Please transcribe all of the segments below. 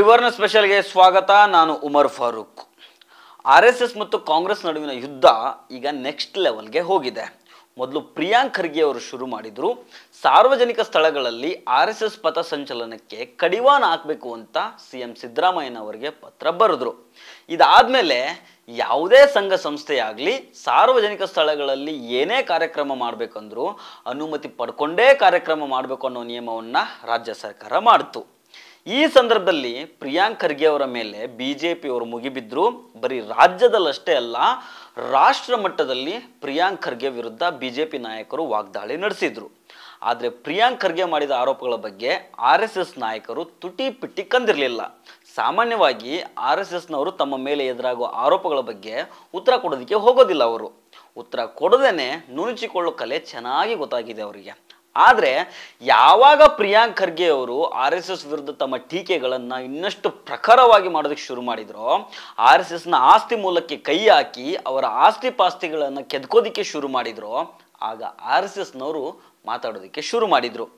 ತ್ರಿವರ್ಣ ಸ್ಪೆಷಲ್ಗೆ ಸ್ವಾಗತ. ನಾನು ಉಮರ್ ಫಾರೂಕ್. RSS ಮತ್ತು ಕಾಂಗ್ರೆಸ್ ನಡುವಿನ ಯುದ್ಧ ಈಗ ನೆಕ್ಸ್ಟ್ ಲೆವೆಲ್ಗೆ ಹೋಗಿದೆ. ಮೊದಲು ಪ್ರಿಯಾಂಕ್ ಖರ್ಗೆ ಅವರು ಶುರು ಮಾಡಿದ್ರು. ಸಾರ್ವಜನಿಕ ಸ್ಥಳಗಳಲ್ಲಿ RSS ಪಥ ಸಂಚಲನಕ್ಕೆ ಕಡಿವಾಣ ಹಾಕಬೇಕು ಅಂತ CM ಸಿದ್ದರಾಮಯ್ಯನವರಿಗೆ ಪತ್ರ ಬರೆದ್ರು. ಇದಾದ್ಮೇಲೆ ಯಾವುದೇ ಸಂಘ ಸಂಸ್ಥೆಯಾಗಲಿ ಸಾರ್ವಜನಿಕ ಸ್ಥಳಗಳಲ್ಲಿ ಏನೇ ಕಾರ್ಯಕ್ರಮ ಮಾಡಬೇಕಂದ್ರೂ ಅನುಮತಿ ಪಡ್ಕೊಂಡೇ ಕಾರ್ಯಕ್ರಮ ಮಾಡಬೇಕು ಅನ್ನೋ ನಿಯಮವನ್ನು ರಾಜ್ಯ ಸರ್ಕಾರ ಮಾಡಿತು. ಈ ಸಂದರ್ಭದಲ್ಲಿ ಪ್ರಿಯಾಂಕ್ ಖರ್ಗೆ ಅವರ ಮೇಲೆ ಬಿಜೆಪಿಯವರು ಮುಗಿಬಿದ್ರು. ಬರೀ ರಾಜ್ಯದಲ್ಲಷ್ಟೇ ಅಲ್ಲ, ರಾಷ್ಟ್ರ ಮಟ್ಟದಲ್ಲಿ ಪ್ರಿಯಾಂಕ್ ಖರ್ಗೆ ವಿರುದ್ಧ ಬಿಜೆಪಿ ನಾಯಕರು ವಾಗ್ದಾಳಿ ನಡೆಸಿದ್ರು. ಆದರೆ ಪ್ರಿಯಾಂಕ್ ಖರ್ಗೆ ಮಾಡಿದ ಆರೋಪಗಳ ಬಗ್ಗೆ RSS ನಾಯಕರು ತುಟಿ ಪಿಟಿ ಕಂದಿರಲಿಲ್ಲ. ಸಾಮಾನ್ಯವಾಗಿ RSSನವರು ತಮ್ಮ ಮೇಲೆ ಎದುರಾಗುವ ಆರೋಪಗಳ ಬಗ್ಗೆ ಉತ್ತರ ಕೊಡೋದಕ್ಕೆ ಹೋಗೋದಿಲ್ಲ. ಅವರು ಉತ್ತರ ಕೊಡದೇನೆ ನುಣುಚಿಕೊಳ್ಳೋ ಕಲೆ ಚೆನ್ನಾಗಿ ಗೊತ್ತಾಗಿದೆ ಅವರಿಗೆ. ಆದರೆ ಯಾವಾಗ ಪ್ರಿಯಾಂಕ್ ಖರ್ಗೆ ಅವರು RSS ವಿರುದ್ಧ ತಮ್ಮ ಟೀಕೆಗಳನ್ನು ಇನ್ನಷ್ಟು ಪ್ರಖರವಾಗಿ ಮಾಡೋದಕ್ಕೆ ಶುರು ಮಾಡಿದ್ರು, RSSನ ಆಸ್ತಿ ಮೂಲಕ್ಕೆ ಕೈ ಹಾಕಿ ಅವರ ಆಸ್ತಿ ಪಾಸ್ತಿಗಳನ್ನು ಕೆದ್ಕೋದಿಕ್ಕೆ ಶುರು ಮಾಡಿದ್ರು, ಆಗ RSSನವರು ಮಾತಾಡೋದಕ್ಕೆ ಶುರು ಮಾಡಿದ್ರು.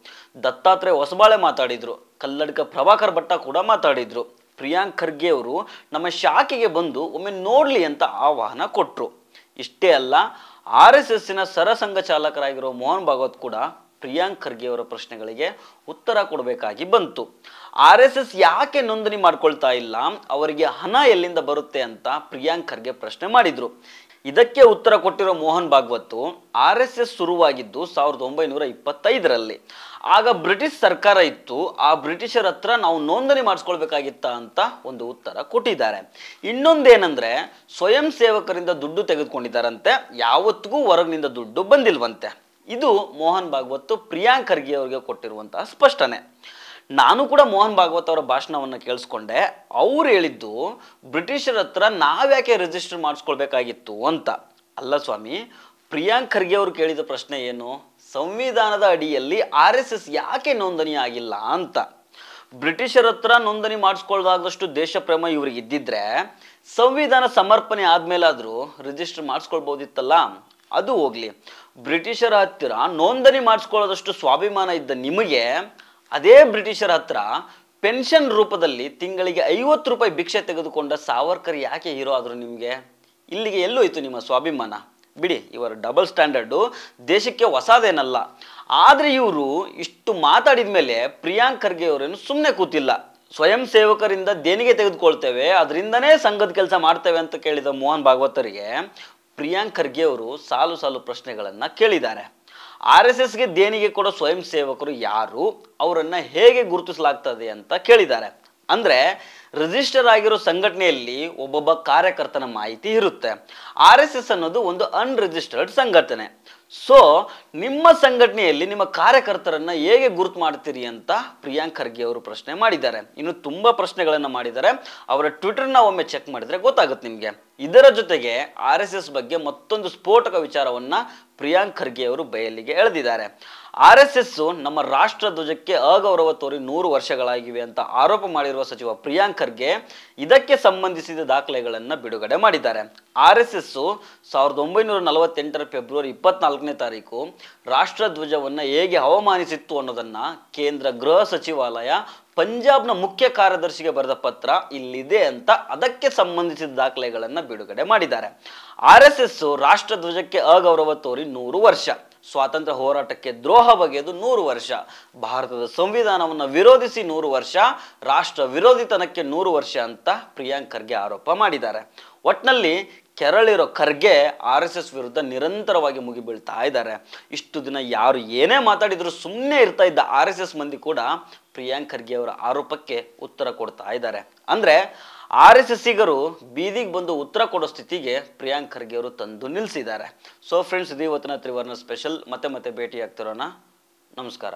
ದತ್ತಾತ್ರೇಯ ಹೊಸಬಾಳೆ ಮಾತಾಡಿದ್ರು, ಕಲ್ಲಡ್ಕ ಪ್ರಭಾಕರ್ ಭಟ್ಟ ಕೂಡ ಮಾತಾಡಿದ್ರು. ಪ್ರಿಯಾಂಕ್ ಖರ್ಗೆ ಅವರು ನಮ್ಮ ಶಾಖೆಗೆ ಬಂದು ಒಮ್ಮೆ ನೋಡಲಿ ಅಂತ ಆಹ್ವಾನ ಕೊಟ್ಟರು. ಇಷ್ಟೇ ಅಲ್ಲ, RSSನ ಸರಸಂಘ ಚಾಲಕರಾಗಿರೋ ಮೋಹನ್ ಭಾಗವತ್ ಕೂಡ ಪ್ರಿಯಾಂಕ್ ಖರ್ಗೆ ಅವರ ಪ್ರಶ್ನೆಗಳಿಗೆ ಉತ್ತರ ಕೊಡಬೇಕಾಗಿ ಬಂತು. RSS ಯಾಕೆ ನೋಂದಣಿ ಮಾಡ್ಕೊಳ್ತಾ ಇಲ್ಲ, ಅವರಿಗೆ ಹಣ ಎಲ್ಲಿಂದ ಬರುತ್ತೆ ಅಂತ ಪ್ರಿಯಾಂಕ್ ಖರ್ಗೆ ಪ್ರಶ್ನೆ ಮಾಡಿದ್ರು. ಇದಕ್ಕೆ ಉತ್ತರ ಕೊಟ್ಟಿರೋ ಮೋಹನ್ ಭಾಗವತ್, RSS ಶುರುವಾಗಿದ್ದು 1925ರಲ್ಲಿ. ಆಗ ಬ್ರಿಟಿಷ್ ಸರ್ಕಾರ ಇತ್ತು. ಆ ಬ್ರಿಟಿಷರ ಹತ್ರ ನಾವು ನೋಂದಣಿ ಮಾಡಿಸ್ಕೊಳ್ಬೇಕಾಗಿತ್ತ ಅಂತ ಒಂದು ಉತ್ತರ ಕೊಟ್ಟಿದ್ದಾರೆ. ಇನ್ನೊಂದೇನೆಂದ್ರೆ, ಸ್ವಯಂ ಸೇವಕರಿಂದ ದುಡ್ಡು ತೆಗೆದುಕೊಂಡಿದ್ದಾರಂತೆ, ಯಾವತ್ತಿಗೂ ಹೊರಗಿನಿಂದ ದುಡ್ಡು ಬಂದಿಲ್ವಂತೆ. ಇದು ಮೋಹನ್ ಭಾಗವತ್ ಪ್ರಿಯಾಂಕ್ ಖರ್ಗೆ ಅವರಿಗೆ ಕೊಟ್ಟಿರುವಂತಹ ಸ್ಪಷ್ಟನೆ. ನಾನು ಕೂಡ ಮೋಹನ್ ಭಾಗವತ್ ಅವರ ಭಾಷಣವನ್ನು ಕೇಳಿಸ್ಕೊಂಡೆ. ಅವ್ರು ಹೇಳಿದ್ದು, ಬ್ರಿಟಿಷರ ಹತ್ರ ನಾವ್ಯಾಕೆ ರಿಜಿಸ್ಟರ್ ಮಾಡಿಸ್ಕೊಳ್ಬೇಕಾಗಿತ್ತು ಅಂತ. ಅಲ್ಲ ಸ್ವಾಮಿ, ಪ್ರಿಯಾಂಕ್ ಖರ್ಗೆ ಅವರು ಕೇಳಿದ ಪ್ರಶ್ನೆ ಏನು, ಸಂವಿಧಾನದ ಅಡಿಯಲ್ಲಿ RSS ಯಾಕೆ ನೋಂದಣಿ ಆಗಿಲ್ಲ ಅಂತ. ಬ್ರಿಟಿಷರ ಹತ್ರ ನೋಂದಣಿ ಮಾಡಿಸ್ಕೊಳ್ದಾದಷ್ಟು ದೇಶ ಪ್ರೇಮ ಇವ್ರಿಗೆ ಇದ್ದಿದ್ರೆ ಸಂವಿಧಾನ ಸಮರ್ಪಣೆ ಆದ್ಮೇಲಾದ್ರೂ ರಿಜಿಸ್ಟರ್ ಮಾಡಿಸ್ಕೊಳ್ಬೋದಿತ್ತಲ್ಲ. ಅದು ಹೋಗ್ಲಿ, ಬ್ರಿಟಿಷರ ಹತ್ತಿರ ನೋಂದಣಿ ಮಾಡಿಸ್ಕೊಳ್ಳೋದಷ್ಟು ಸ್ವಾಭಿಮಾನ ಇದ್ದ ನಿಮಗೆ ಅದೇ ಬ್ರಿಟಿಷರ ಹತ್ರ ಪೆನ್ಷನ್ ರೂಪದಲ್ಲಿ ತಿಂಗಳಿಗೆ 50 ರೂಪಾಯಿ ಭಿಕ್ಷೆ ತೆಗೆದುಕೊಂಡ ಸಾವರ್ಕರ್ ಯಾಕೆ ಹೀರೋ ಆದ್ರು ನಿಮಗೆ? ಇಲ್ಲಿಗೆ ಎಲ್ಲೋಯ್ತು ನಿಮ್ಮ ಸ್ವಾಭಿಮಾನ? ಬಿಡಿ, ಇವರ ಡಬಲ್ ಸ್ಟ್ಯಾಂಡರ್ಡು ದೇಶಕ್ಕೆ ಹೊಸದೇನಲ್ಲ. ಆದರೆ ಇವರು ಇಷ್ಟು ಮಾತಾಡಿದ ಮೇಲೆ ಪ್ರಿಯಾಂಕ್ ಖರ್ಗೆ ಅವರೇನು ಸುಮ್ಮನೆ ಕೂತಿಲ್ಲ. ಸ್ವಯಂ ಸೇವಕರಿಂದ ದೇಣಿಗೆ ತೆಗೆದುಕೊಳ್ತೇವೆ, ಅದರಿಂದನೇ ಸಂಘದ ಕೆಲಸ ಮಾಡ್ತೇವೆ ಅಂತ ಕೇಳಿದ ಮೋಹನ್ ಭಾಗವತರಿಗೆ ಪ್ರಿಯಾಂಕ್ ಖರ್ಗೆ ಅವರು ಸಾಲು ಸಾಲು ಪ್ರಶ್ನೆಗಳನ್ನು ಕೇಳಿದ್ದಾರೆ. RSSಗೆ ದೇಣಿಗೆ ಕೊಡೋ ಸ್ವಯಂ ಸೇವಕರು ಯಾರು, ಅವರನ್ನು ಹೇಗೆ ಗುರುತಿಸಲಾಗ್ತದೆ ಅಂತ ಕೇಳಿದ್ದಾರೆ. ಅಂದರೆ ರಿಜಿಸ್ಟರ್ ಆಗಿರೋ ಸಂಘಟನೆಯಲ್ಲಿ ಒಬ್ಬೊಬ್ಬ ಕಾರ್ಯಕರ್ತನ ಮಾಹಿತಿ ಇರುತ್ತೆ. RSS ಅನ್ನೋದು ಒಂದು ಅನ್ರಿಜಿಸ್ಟರ್ಡ್ ಸಂಘಟನೆ. ಸೊ ನಿಮ್ಮ ಸಂಘಟನೆಯಲ್ಲಿ ನಿಮ್ಮ ಕಾರ್ಯಕರ್ತರನ್ನ ಹೇಗೆ ಗುರುತು ಮಾಡ್ತೀರಿ ಅಂತ ಪ್ರಿಯಾಂಕ್ ಖರ್ಗೆ ಅವರು ಪ್ರಶ್ನೆ ಮಾಡಿದ್ದಾರೆ. ಇನ್ನು ತುಂಬಾ ಪ್ರಶ್ನೆಗಳನ್ನು ಮಾಡಿದ್ದಾರೆ. ಅವರ ಟ್ವಿಟರ್ನ ಒಮ್ಮೆ ಚೆಕ್ ಮಾಡಿದ್ರೆ ಗೊತ್ತಾಗುತ್ತೆ ನಿಮಗೆ. ಇದರ ಜೊತೆಗೆ RSS ಬಗ್ಗೆ ಮತ್ತೊಂದು ಸ್ಫೋಟಕ ವಿಚಾರವನ್ನ ಪ್ರಿಯಾಂಕ್ ಖರ್ಗೆ ಅವರು ಬಯಲಿಗೆ ಎಳೆದಿದ್ದಾರೆ. RSS ನಮ್ಮ ರಾಷ್ಟ್ರ ಧ್ವಜಕ್ಕೆ ಅಗೌರವ ತೋರಿ 100 ವರ್ಷಗಳಾಗಿವೆ ಅಂತ ಆರೋಪ ಮಾಡಿರುವ ಸಚಿವ ಪ್ರಿಯಾಂಕ್ ಖರ್ಗೆ ಇದಕ್ಕೆ ಸಂಬಂಧಿಸಿದ ದಾಖಲೆಗಳನ್ನು ಬಿಡುಗಡೆ ಮಾಡಿದ್ದಾರೆ. RSS 1948ರ ಫೆಬ್ರವರಿ 24ನೇ ತಾರೀಕು ರಾಷ್ಟ್ರ ಧ್ವಜವನ್ನು ಹೇಗೆ ಅವಮಾನಿಸಿತ್ತು ಅನ್ನೋದನ್ನ ಕೇಂದ್ರ ಗೃಹ ಸಚಿವಾಲಯ ಪಂಜಾಬ್ನ ಮುಖ್ಯ ಕಾರ್ಯದರ್ಶಿಗೆ ಬರೆದ ಪತ್ರ ಇಲ್ಲಿದೆ ಅಂತ ಅದಕ್ಕೆ ಸಂಬಂಧಿಸಿದ ದಾಖಲೆಗಳನ್ನು ಬಿಡುಗಡೆ ಮಾಡಿದ್ದಾರೆ. RSS ರಾಷ್ಟ್ರ ಧ್ವಜಕ್ಕೆ ಅಗೌರವ ತೋರಿ 100 ವರ್ಷ, ಸ್ವಾತಂತ್ರ್ಯ ಹೋರಾಟಕ್ಕೆ ದ್ರೋಹ ಬಗೆದು 100 ವರ್ಷ, ಭಾರತದ ಸಂವಿಧಾನವನ್ನು ವಿರೋಧಿಸಿ 100 ವರ್ಷ, ರಾಷ್ಟ್ರ ವಿರೋಧಿತನಕ್ಕೆ 100 ವರ್ಷ ಅಂತ ಪ್ರಿಯಾಂಕ್ ಖರ್ಗೆ ಆರೋಪ ಮಾಡಿದ್ದಾರೆ. ಒಟ್ನಲ್ಲಿ ಕೆರಳಿರೋ ಖರ್ಗೆ RSS ವಿರುದ್ಧ ನಿರಂತರವಾಗಿ ಮುಗಿಬೀಳ್ತಾ ಇದ್ದಾರೆ. ಇಷ್ಟು ದಿನ ಯಾರು ಏನೇ ಮಾತಾಡಿದ್ರು ಸುಮ್ಮನೆ ಇರ್ತಾ ಇದ್ದ RSS ಮಂದಿ ಕೂಡ ಪ್ರಿಯಾಂಕ್ ಖರ್ಗೆ ಅವರ ಆರೋಪಕ್ಕೆ ಉತ್ತರ ಕೊಡ್ತಾ ಇದ್ದಾರೆ. ಅಂದ್ರೆ RSSಗರು ಬೀದಿಗೆ ಬಂದು ಉತ್ತರ ಕೊಡೋ ಸ್ಥಿತಿಗೆ ಪ್ರಿಯಾಂಕ್ ಖರ್ಗೆ ಅವರು ತಂದು ನಿಲ್ಲಿಸಿದ್ದಾರೆ. ಸೊ ಫ್ರೆಂಡ್ಸ್, ಇದು ಇವತ್ತಿನ ತ್ರಿವರ್ಣ ಸ್ಪೆಷಲ್. ಮತ್ತೆ ಭೇಟಿ ಆಗ್ತಿರೋಣ. ನಮಸ್ಕಾರ.